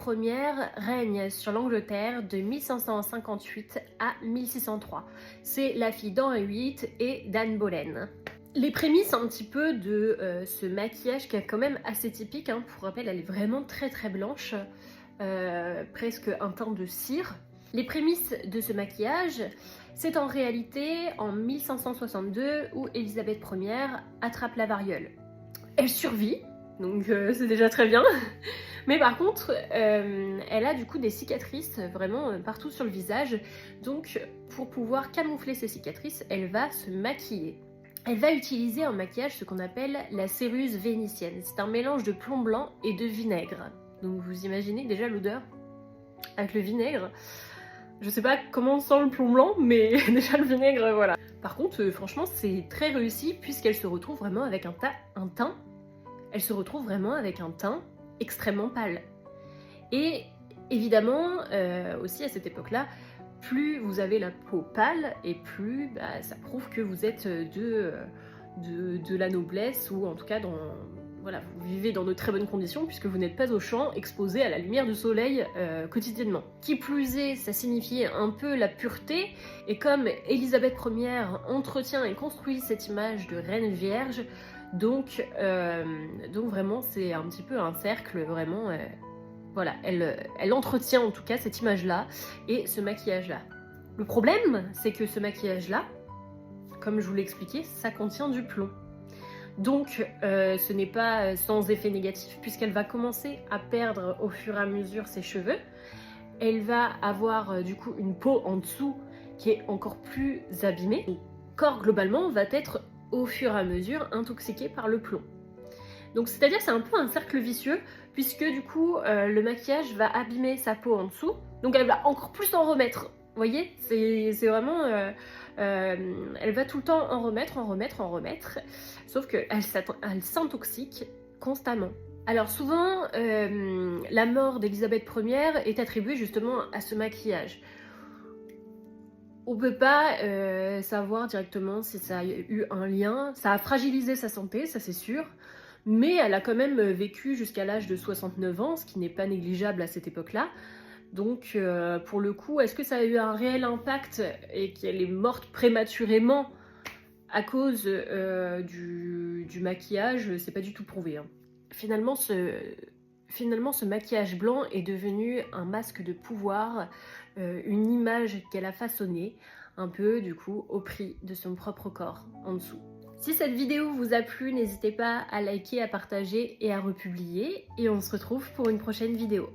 Première règne sur l'Angleterre de 1558 à 1603. C'est la fille d'Henri VIII et d'Anne Boleyn. Les prémices un petit peu de ce maquillage qui est quand même assez typique, hein. Pour rappel, elle est vraiment très très blanche, presque un teint de cire. Les prémices de ce maquillage, c'est en réalité en 1562 où Élisabeth Ière attrape la variole. Elle survit, donc c'est déjà très bien. Mais par contre, elle a du coup des cicatrices vraiment partout sur le visage. Donc pour pouvoir camoufler ces cicatrices, elle va se maquiller. Elle va utiliser en maquillage ce qu'on appelle la céruse vénitienne. C'est un mélange de plomb blanc et de vinaigre. Donc vous imaginez déjà l'odeur avec le vinaigre. Je sais pas comment sent le plomb blanc, mais déjà le vinaigre, voilà. Par contre, franchement, c'est très réussi puisqu'elle se retrouve vraiment avec un teint. Elle se retrouve vraiment avec un teint extrêmement pâle. Et évidemment, aussi à cette époque-là, plus vous avez la peau pâle et plus ça prouve que vous êtes de la noblesse, ou en tout cas voilà, vous vivez dans de très bonnes conditions puisque vous n'êtes pas au champ exposé à la lumière du soleil quotidiennement. Qui plus est, ça signifiait un peu la pureté, et comme Élisabeth Ière entretient et construit cette image de reine vierge, donc vraiment c'est un petit peu un cercle, vraiment, voilà, elle entretient en tout cas cette image-là et ce maquillage-là. Le problème, c'est que ce maquillage-là, comme je vous l'ai expliqué, ça contient du plomb. Donc ce n'est pas sans effet négatif, puisqu'elle va commencer à perdre au fur et à mesure ses cheveux. Elle va avoir du coup une peau en dessous qui est encore plus abîmée. Le corps globalement va être au fur et à mesure intoxiqué par le plomb. Donc c'est-à-dire que c'est un peu un cercle vicieux, puisque du coup le maquillage va abîmer sa peau en dessous, donc elle va encore plus en remettre. Vous voyez, c'est vraiment... elle va tout le temps en remettre, sauf qu'elle s'intoxique constamment. Alors souvent, la mort d'Élisabeth Ière est attribuée justement à ce maquillage. On peut pas savoir directement si ça a eu un lien. Ça a fragilisé sa santé, ça c'est sûr, mais elle a quand même vécu jusqu'à l'âge de 69 ans, ce qui n'est pas négligeable à cette époque-là. Donc pour le coup, est-ce que ça a eu un réel impact et qu'elle est morte prématurément à cause du maquillage? C'est pas du tout prouvé, hein. Finalement, ce maquillage blanc est devenu un masque de pouvoir, une image qu'elle a façonnée, un peu du coup au prix de son propre corps en dessous. Si cette vidéo vous a plu, n'hésitez pas à liker, à partager et à republier, et on se retrouve pour une prochaine vidéo.